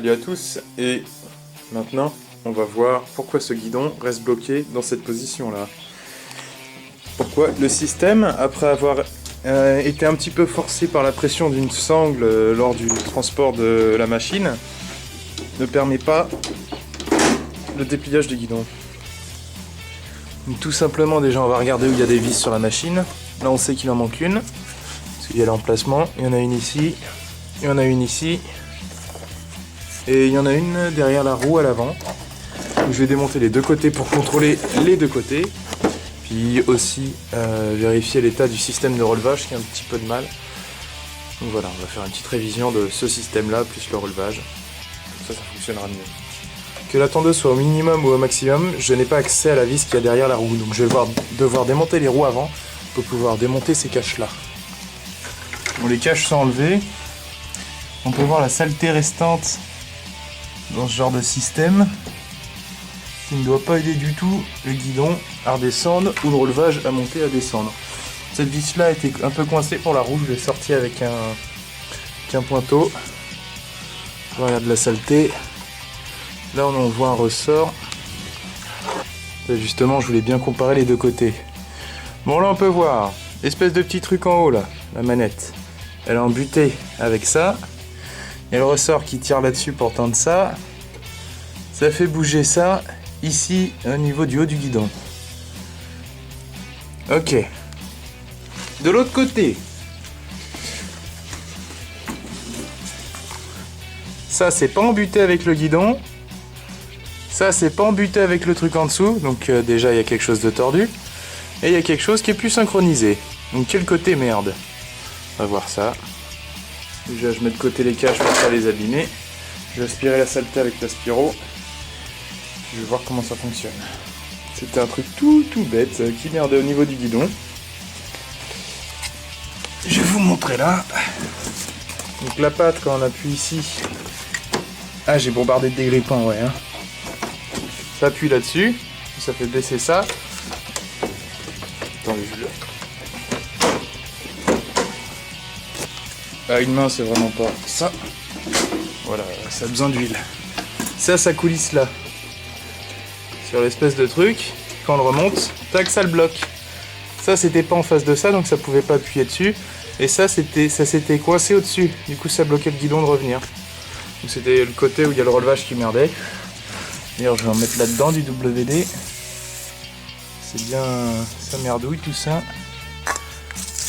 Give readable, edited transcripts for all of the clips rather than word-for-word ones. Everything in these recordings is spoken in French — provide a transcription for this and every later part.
Salut à tous, et maintenant on va voir pourquoi ce guidon reste bloqué dans cette position là. Pourquoi le système, après avoir été un petit peu forcé par la pression d'une sangle lors du transport de la machine, ne permet pas le dépliage du guidon. Donc, tout simplement, déjà on va regarder où il y a des vis sur la machine. Là on sait qu'il en manque une, parce qu'il y a l'emplacement, il y en a une ici, il y en a une ici, et il y en a une derrière la roue à l'avant. Je vais démonter les deux côtés pour contrôler les deux côtés, puis aussi vérifier l'état du système de relevage qui a un petit peu de mal. Donc voilà, on va faire une petite révision de ce système là plus le relevage, comme ça fonctionnera mieux. Que la tondeuse soit au minimum ou au maximum, je n'ai pas accès à la vis qu'il y a derrière la roue, donc je vais devoir démonter les roues avant pour pouvoir démonter ces caches là. Bon, les caches sont enlevées, on peut voir la saleté restante dans ce genre de système qui ne doit pas aider du tout le guidon à redescendre ou le relevage à monter à descendre. Cette vis là était un peu coincée pour la roue, je l'ai sortie avec un pointeau. Voilà de la saleté. Là on voit un ressort. Et justement je voulais bien comparer les deux côtés. Bon là on peut voir, espèce de petit truc en haut là, la manette. Elle est embutée avec ça. Il y a le ressort qui tire là-dessus pour tendre ça. Ça fait bouger ça ici au niveau du haut du guidon. Ok. De l'autre côté. Ça c'est pas embuté avec le guidon. Ça c'est pas embuté avec le truc en dessous. Donc déjà il y a quelque chose de tordu. Et il y a quelque chose qui est plus synchronisé. Donc quel côté merde? On va voir ça. Déjà je mets de côté les caches pour pas les abîmer. Je vais aspirer la saleté avec l'aspiro. Je vais voir comment ça fonctionne. C'était un truc tout bête qui merdait au niveau du guidon. Je vais vous montrer là. Donc la patte quand on appuie ici. Ah j'ai bombardé de dégrippants ouais. Hein. Ça appuie là-dessus. Ça fait baisser ça. Attendez je le... À une main c'est vraiment pas ça. Voilà, ça a besoin d'huile. Ça coulisse là. Sur l'espèce de truc, quand on le remonte, tac, ça le bloque. Ça c'était pas en face de ça, donc ça pouvait pas appuyer dessus. Et ça s'était coincé au-dessus. Du coup ça bloquait le guidon de revenir. Donc c'était le côté où il y a le relevage qui merdait. D'ailleurs je vais en mettre là-dedans du WD. C'est bien, ça merdouille tout ça.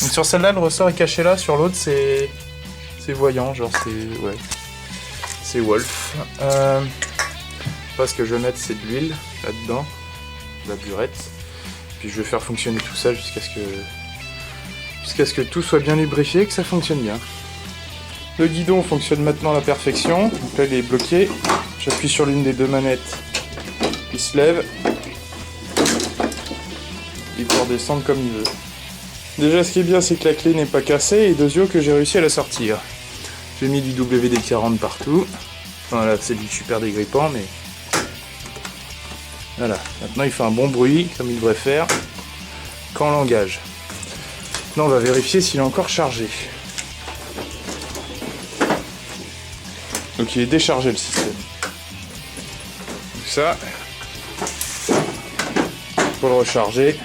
Donc sur celle-là le ressort est caché là, sur l'autre c'est voyant, genre c'est... ouais. C'est Wolf. Ce que je vais mettre c'est de l'huile là-dedans, de la burette. Puis je vais faire fonctionner tout ça jusqu'à ce que tout soit bien lubrifié et que ça fonctionne bien. Le guidon fonctionne maintenant à la perfection. Donc là il est bloqué. J'appuie sur l'une des deux manettes. Il se lève. Il peut redescendre comme il veut. Déjà ce qui est bien c'est que la clé n'est pas cassée et deuxièmement que j'ai réussi à la sortir. J'ai mis du WD-40 partout. Enfin là c'est du super dégrippant mais... Voilà, maintenant il fait un bon bruit comme il devrait faire quand on l'engage. Maintenant on va vérifier s'il est encore chargé. Donc il est déchargé le système. Donc ça, pour le recharger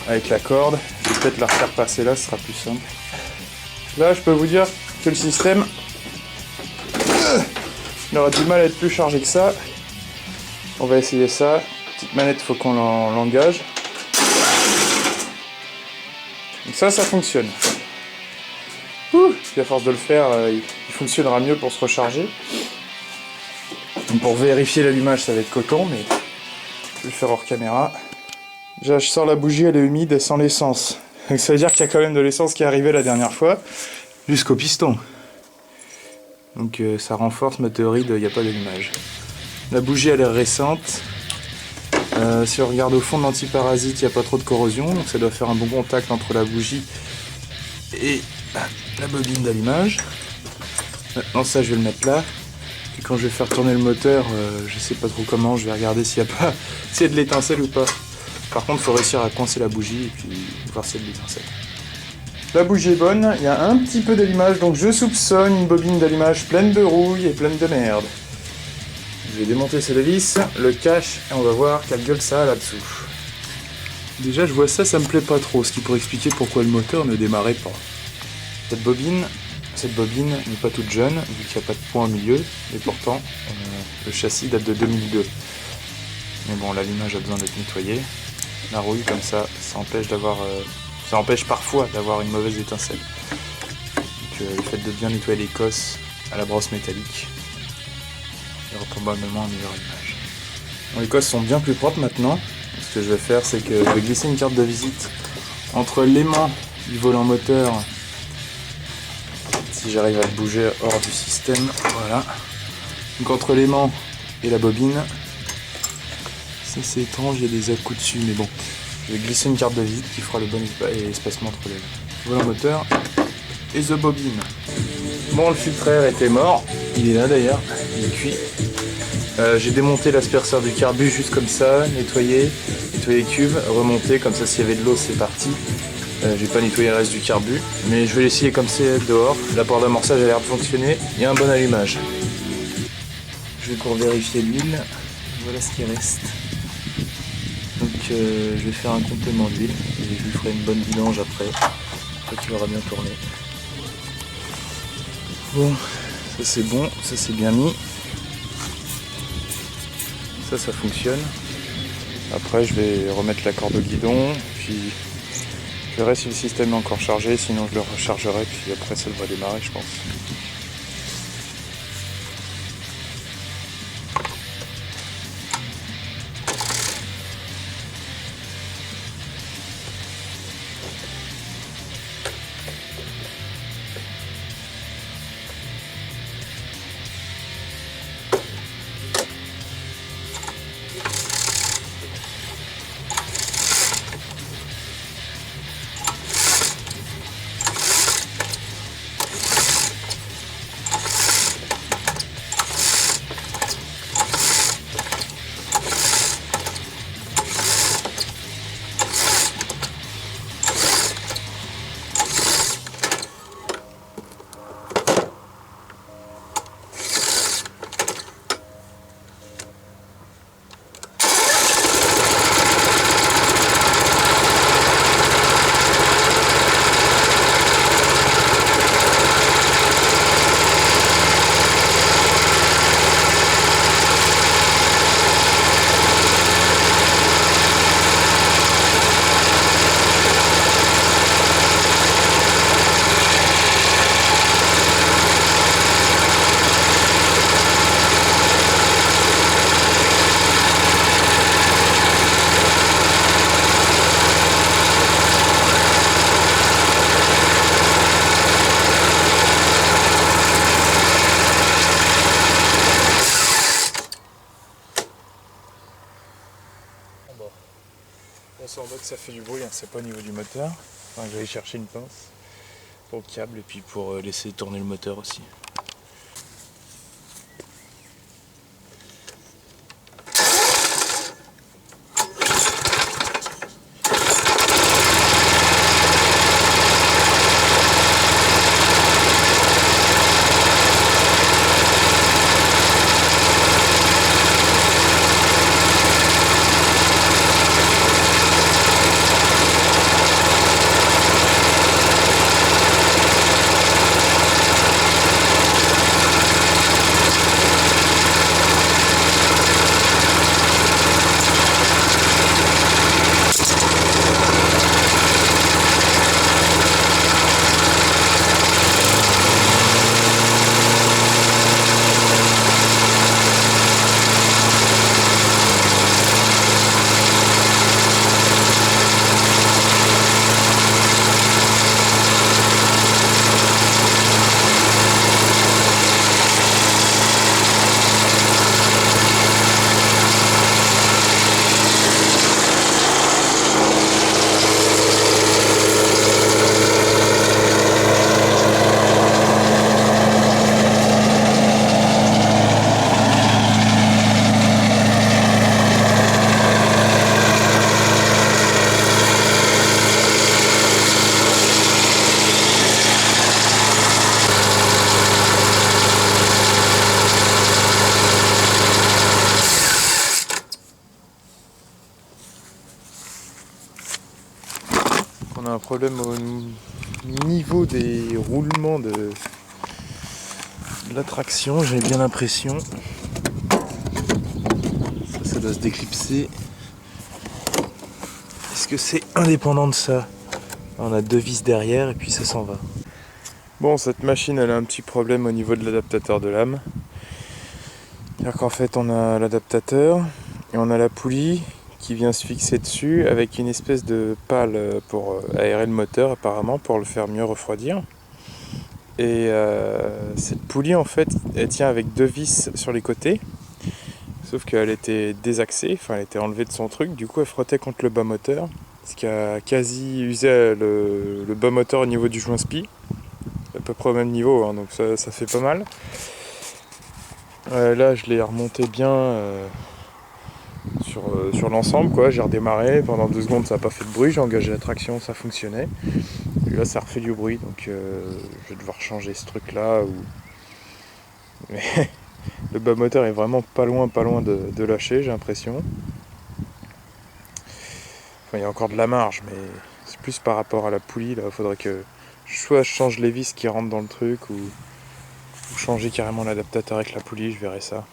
avec la corde, je vais peut-être la refaire passer là, ce sera plus simple. Là je peux vous dire que le système il aura du mal à être plus chargé que ça. On va essayer ça. Petite manette, faut qu'on l'engage. Donc ça fonctionne. Puis à force de le faire, il fonctionnera mieux pour se recharger. Donc pour vérifier l'allumage, ça va être coton, mais je vais le faire hors caméra. Déjà, je sors la bougie, elle est humide, elle sent l'essence. Donc ça veut dire qu'il y a quand même de l'essence qui est arrivée la dernière fois, jusqu'au piston. Donc ça renforce ma théorie de il n'y a pas d'allumage. La bougie elle est récente. Si on regarde au fond de l'antiparasite, il n'y a pas trop de corrosion, donc ça doit faire un bon contact entre la bougie et la bobine d'allumage. Maintenant ça je vais le mettre là. Et quand je vais faire tourner le moteur, je sais pas trop comment, je vais regarder s'il y a de l'étincelle ou pas. Par contre il faut réussir à coincer la bougie et puis voir s'il y a de l'étincelle. La bougie est bonne, il y a un petit peu d'allumage, donc je soupçonne une bobine d'allumage pleine de rouille et pleine de merde. Je vais démonter ces vis, le cache, et on va voir quelle gueule ça a là-dessous. Déjà, je vois ça, ça me plaît pas trop, ce qui pourrait expliquer pourquoi le moteur ne démarrait pas. Cette bobine n'est pas toute jeune, vu qu'il n'y a pas de point au milieu, et pourtant, le châssis date de 2002. Mais bon, l'allumage a besoin d'être nettoyé. La rouille, comme ça empêche parfois d'avoir une mauvaise étincelle. Donc, le fait de bien nettoyer les cosses à la brosse métallique, il y aura probablement un meilleur allumage. Bon, les cosses sont bien plus propres maintenant. Ce que je vais faire, c'est que je vais glisser une carte de visite entre l'aimant du volant moteur, si j'arrive à le bouger hors du système, voilà. Donc entre l'aimant et la bobine, ça c'est étrange, il y a des à-coups dessus, mais bon. Je vais glisser une carte de visite qui fera le bon espacement entre le volant moteur et the bobine. Bon, le filtreur était mort, il est là d'ailleurs, il est cuit. J'ai démonté l'asperceur du carbu juste comme ça, nettoyé les cuves, remonté, comme ça s'il y avait de l'eau c'est parti. J'ai pas nettoyé le reste du carbu, mais je vais l'essayer comme c'est dehors. La porte d'amorçage a l'air de fonctionner, il y a un bon allumage. Je vais pour vérifier l'huile, voilà ce qui reste. Donc je vais faire un complément d'huile et je lui ferai une bonne vidange après qu'il aura bien tourné. Bon, ça c'est bon, ça c'est bien mis. Ça fonctionne. Après je vais remettre la corde au guidon, puis je verrai si le système est encore chargé, sinon je le rechargerai, puis après ça devrait démarrer je pense. On voit que ça fait du bruit, hein. C'est pas au niveau du moteur. Enfin, j'allais chercher une pince pour le câble et puis pour laisser tourner le moteur aussi. On a un problème au niveau des roulements de la traction, j'ai bien l'impression. Ça doit se déclipser. Est-ce que c'est indépendant de ça? On a 2 vis derrière et puis ça s'en va. Bon, cette machine elle a un petit problème au niveau de l'adaptateur de lame. C'est-à-dire qu'en fait on a l'adaptateur et on a la poulie qui vient se fixer dessus avec une espèce de pale pour aérer le moteur apparemment, pour le faire mieux refroidir. Et cette poulie en fait elle tient avec 2 vis sur les côtés, sauf qu'elle était désaxée, enfin elle était enlevée de son truc, du coup elle frottait contre le bas moteur, ce qui a quasi usé le bas moteur au niveau du joint spi, à peu près au même niveau, hein, donc ça fait pas mal. Là je l'ai remonté bien sur l'ensemble, quoi. J'ai redémarré, pendant 2 secondes ça n'a pas fait de bruit, j'ai engagé la traction, ça fonctionnait. Et là ça refait du bruit, donc je vais devoir changer ce truc là. Mais le bas moteur est vraiment pas loin de lâcher, j'ai l'impression. Enfin, il y a encore de la marge, mais c'est plus par rapport à la poulie. Là, il faudrait que soit je change les vis qui rentrent dans le truc, ou changer carrément l'adaptateur avec la poulie, je verrai ça.